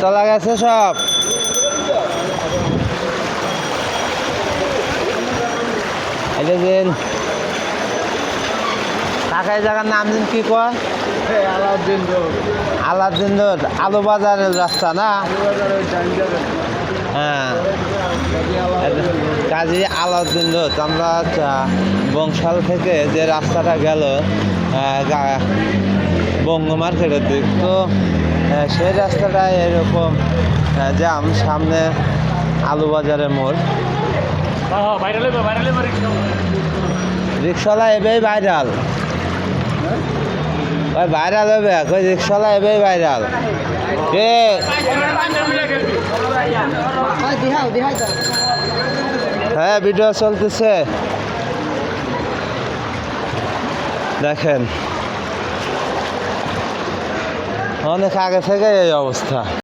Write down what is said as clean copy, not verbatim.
তোলা গেছে সব। এটা দিন কাকা এই জায়গার নাম দিন কি কয়? আলাউদ্দিন রোড। আলাউদ্দিন রোড, আলু বাজারের রাস্তা না? হ্যাঁ, কাজী আলাউদ্দিন রোড। আমরা বংশাল থেকে যে রাস্তাটা গেল বঙ্গ মার্কেটের দিক, তো সেই রাস্তাটা এরকম জ্যাম। সামনে আলু বাজারের মোড়। রিক্সাওয়ালা এবেই ভাইরাল, ওই ভাইরাল হবে, ওই রিক্সাওয়ালা এবেই ভাইরাল। হ্যাঁ, ভিডিও চলতেছে, দেখেন অনেক আগে থেকে এই অবস্থা।